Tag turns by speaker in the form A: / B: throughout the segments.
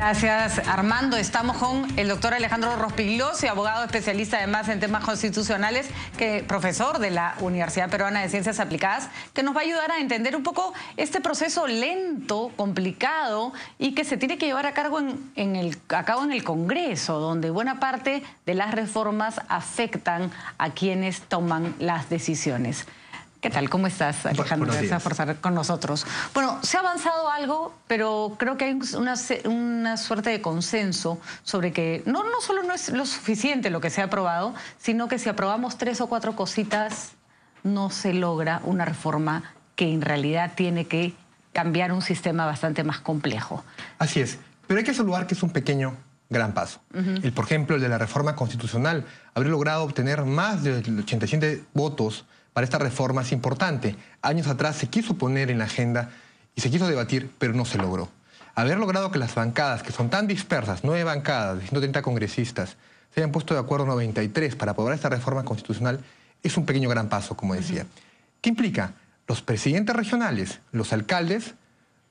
A: Gracias, Armando. Estamos con el doctor Alejandro Rospigliosi, abogado especialista además en temas constitucionales, profesor de la Universidad Peruana de Ciencias Aplicadas, que nos va a ayudar a entender un poco este proceso lento, complicado y que se tiene que llevar a cabo en el Congreso, donde buena parte de las reformas afectan a quienes toman las decisiones. ¿Qué tal? ¿Cómo estás, Alejandro? Gracias por estar con nosotros. Bueno, se ha avanzado algo, pero creo que hay una suerte de consenso sobre que no solo no es lo suficiente lo que se ha aprobado, sino que si aprobamos 3 o 4 cositas, no se logra una reforma que en realidad tiene que cambiar un sistema bastante más complejo.
B: Así es, pero hay que saludar que es un pequeño gran paso. Por ejemplo, el de la reforma constitucional. Haber logrado obtener más de 87 votos para esta reforma es importante. Años atrás se quiso poner en la agenda y se quiso debatir, pero no se logró. Haber logrado que las bancadas, que son tan dispersas, 9 bancadas de 130 congresistas, se hayan puesto de acuerdo 93 para aprobar esta reforma constitucional, es un pequeño gran paso, como decía. ¿Qué implica? Los presidentes regionales, los alcaldes,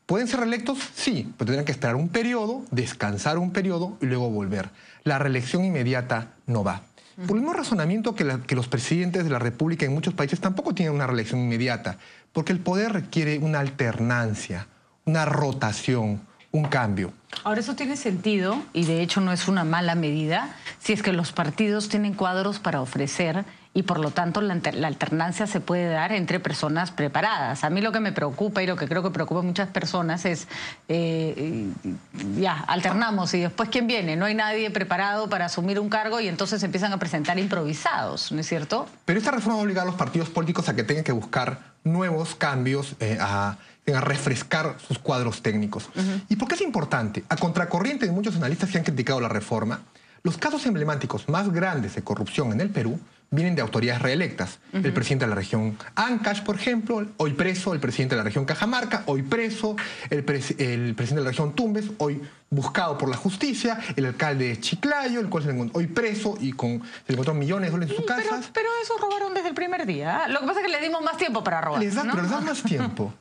B: ¿pueden ser reelectos? Sí, pero tendrán que esperar un periodo, descansar un periodo y luego volver. La reelección inmediata no va. Por el mismo razonamiento que los presidentes de la República en muchos países tampoco tienen una reelección inmediata, porque el poder requiere una alternancia, una rotación, un cambio.
A: Ahora, eso tiene sentido, y de hecho no es una mala medida, si es que los partidos tienen cuadros para ofrecer y por lo tanto la alternancia se puede dar entre personas preparadas. A mí lo que me preocupa y lo que creo que preocupa a muchas personas es, ya, alternamos y después ¿quién viene? No hay nadie preparado para asumir un cargo y entonces empiezan a presentar improvisados, ¿no es cierto?
B: Pero esta reforma va a obligar a los partidos políticos a que tengan que buscar nuevos cambios, a refrescar sus cuadros técnicos. ¿Y por qué es importante? A contracorriente de muchos analistas que han criticado la reforma, los casos emblemáticos más grandes de corrupción en el Perú vienen de autoridades reelectas. El presidente de la región Ancash, por ejemplo, hoy preso; el presidente de la región Cajamarca, hoy preso; el presidente de la región Tumbes, hoy buscado por la justicia; el alcalde de Chiclayo, el cual se le encontró hoy preso y se le encontró millones de dólares en sus casas.
A: Pero eso robaron desde el primer día. Lo que pasa es que le dimos más tiempo para robar.
B: Pero les dan más tiempo.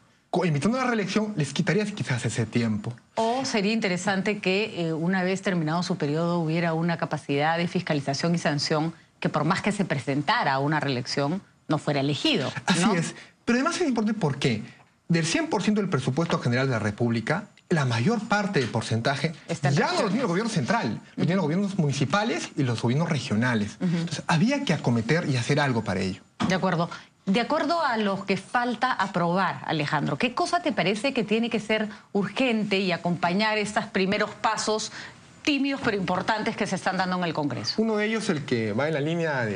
B: Invitando a la reelección, les quitaría quizás ese tiempo.
A: O sería interesante que una vez terminado su periodo hubiera una capacidad de fiscalización y sanción que por más que se presentara a una reelección, no fuera elegido, ¿no?
B: Así es. Pero además es importante porque del 100% del presupuesto general de la República, la mayor parte del porcentaje ya no lo tiene el gobierno central, lo tienen los gobiernos municipales y los gobiernos regionales. Entonces había que acometer y hacer algo para ello.
A: De acuerdo. De acuerdo a lo que falta aprobar, Alejandro, ¿qué cosa te parece que tiene que ser urgente y acompañar estos primeros pasos tímidos pero importantes que se están dando en el Congreso?
B: Uno de ellos, el que va en la línea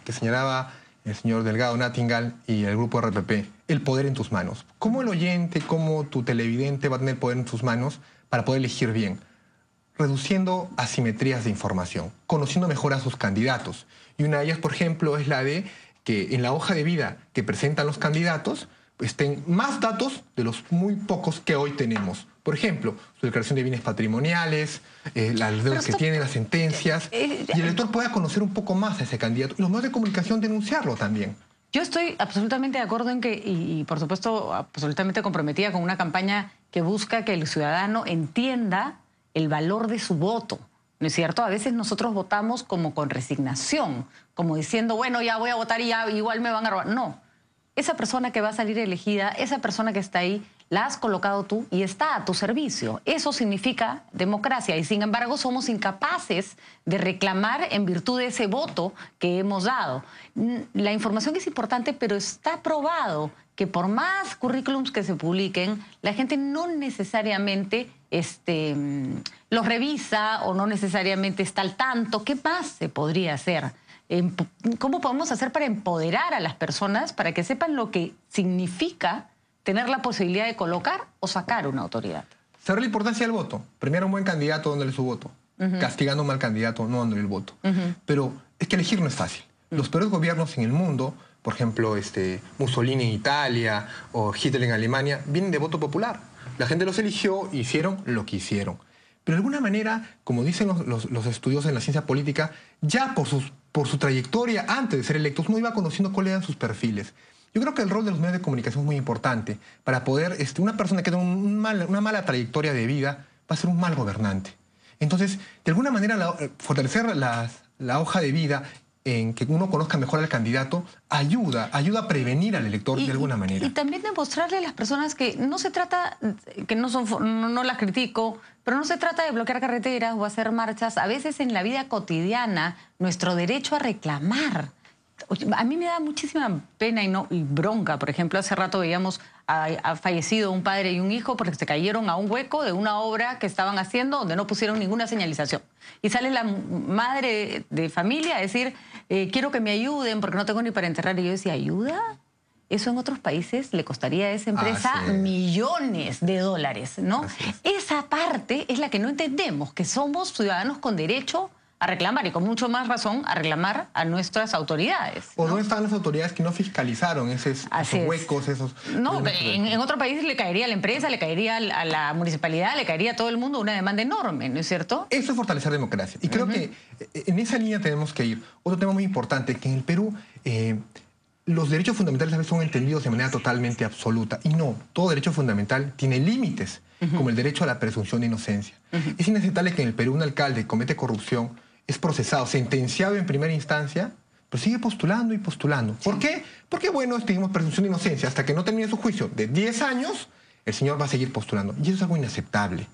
B: que señalaba el señor Delgado Natingal y el grupo RPP, el poder en tus manos. ¿Cómo el oyente, cómo tu televidente va a tener poder en sus manos para poder elegir bien? Reduciendo asimetrías de información, conociendo mejor a sus candidatos. Y una de ellas, por ejemplo, es la de que en la hoja de vida que presentan los candidatos estén más datos de los muy pocos que hoy tenemos. Por ejemplo, su declaración de bienes patrimoniales, las deudas que tienen, las sentencias, y el elector pueda conocer un poco más a ese candidato y los medios de comunicación denunciarlo también.
A: Yo estoy absolutamente de acuerdo en que, y por supuesto absolutamente comprometida con una campaña que busca que el ciudadano entienda el valor de su voto. ¿No es cierto? A veces nosotros votamos como con resignación, como diciendo, bueno, ya voy a votar y ya igual me van a robar. No, esa persona que va a salir elegida, esa persona que está ahí, la has colocado tú y está a tu servicio. Eso significa democracia y sin embargo somos incapaces de reclamar en virtud de ese voto que hemos dado. La información es importante, pero está probado que por más currículums que se publiquen, la gente no necesariamente los revisa o no necesariamente está al tanto. ¿Qué más se podría hacer? ¿Cómo podemos hacer para empoderar a las personas para que sepan lo que significa tener la posibilidad de colocar o sacar una autoridad?
B: Saber la importancia del voto. Premiar a un buen candidato dándole su voto. Castigando a un mal candidato no dándole el voto. Pero es que elegir no es fácil. Los peores gobiernos en el mundo, por ejemplo, Mussolini en Italia o Hitler en Alemania, vienen de voto popular. La gente los eligió y hicieron lo que hicieron. Pero de alguna manera, como dicen los estudiosos en la ciencia política, ya por su trayectoria antes de ser electos, uno iba conociendo cuáles eran sus perfiles. Yo creo que el rol de los medios de comunicación es muy importante para poder, una persona que tenga una mala trayectoria de vida va a ser un mal gobernante. Entonces, de alguna manera, fortalecer la hoja de vida en que uno conozca mejor al candidato ayuda a prevenir al elector de alguna manera.
A: Y también demostrarle a las personas que no se trata, que no las critico, pero no se trata de bloquear carreteras o hacer marchas. A veces en la vida cotidiana, nuestro derecho a reclamar. A mí me da muchísima pena y bronca. Por ejemplo, hace rato veíamos ha fallecido un padre y un hijo porque se cayeron a un hueco de una obra que estaban haciendo donde no pusieron ninguna señalización. Y sale la madre de familia a decir, quiero que me ayuden porque no tengo ni para enterrar. Y yo decía, ¿ayuda? Eso en otros países le costaría a esa empresa millones de dólares, ¿no? Esa parte es la que no entendemos, que somos ciudadanos con derecho a reclamar, y con mucho más razón a reclamar a nuestras autoridades, ¿no?
B: ¿O dónde están las autoridades que no fiscalizaron esos huecos, esos...
A: No, en otro país le caería a la empresa, le caería a la municipalidad, le caería a todo el mundo una demanda enorme, ¿no es cierto?
B: Eso es fortalecer democracia. Y creo que en esa línea tenemos que ir. Otro tema muy importante, que en el Perú los derechos fundamentales a veces son entendidos de manera totalmente absoluta. Y no, todo derecho fundamental tiene límites, como el derecho a la presunción de inocencia. Es inaceptable que en el Perú un alcalde comete corrupción, es procesado, sentenciado en primera instancia, pero sigue postulando y postulando. ¿Por qué? Porque, bueno, tenemos presunción de inocencia. Hasta que no termine su juicio de 10 años, el señor va a seguir postulando. Y eso es algo inaceptable.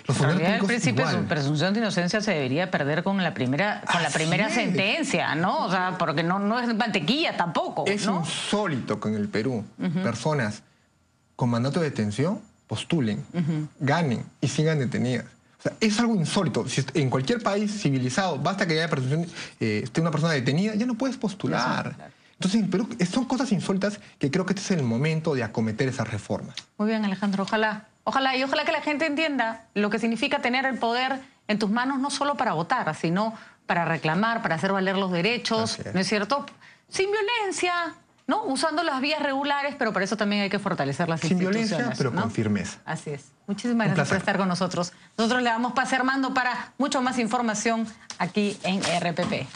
A: Los el principio de presunción de inocencia se debería perder con la primera sentencia, ¿no? O sea, porque no es mantequilla tampoco,
B: es
A: ¿no?
B: Insólito que en el Perú personas con mandato de detención postulen, ganen y sigan detenidas. O sea, es algo insólito. Si en cualquier país civilizado basta que haya presunción, esté una persona detenida, ya no puedes postular. Claro. Entonces, en Perú son cosas insólitas que creo que este es el momento de acometer esas reformas.
A: Muy bien, Alejandro. Ojalá que la gente entienda lo que significa tener el poder en tus manos, no solo para votar, sino para reclamar, para hacer valer los derechos, ¿no es cierto? Sin violencia, ¿no? Usando las vías regulares, pero para eso también hay que fortalecer las instituciones.
B: Sin violencia, pero con firmeza.
A: Así es. Muchísimas gracias por estar con nosotros. Nosotros le damos pase a Armando para mucho más información aquí en RPP.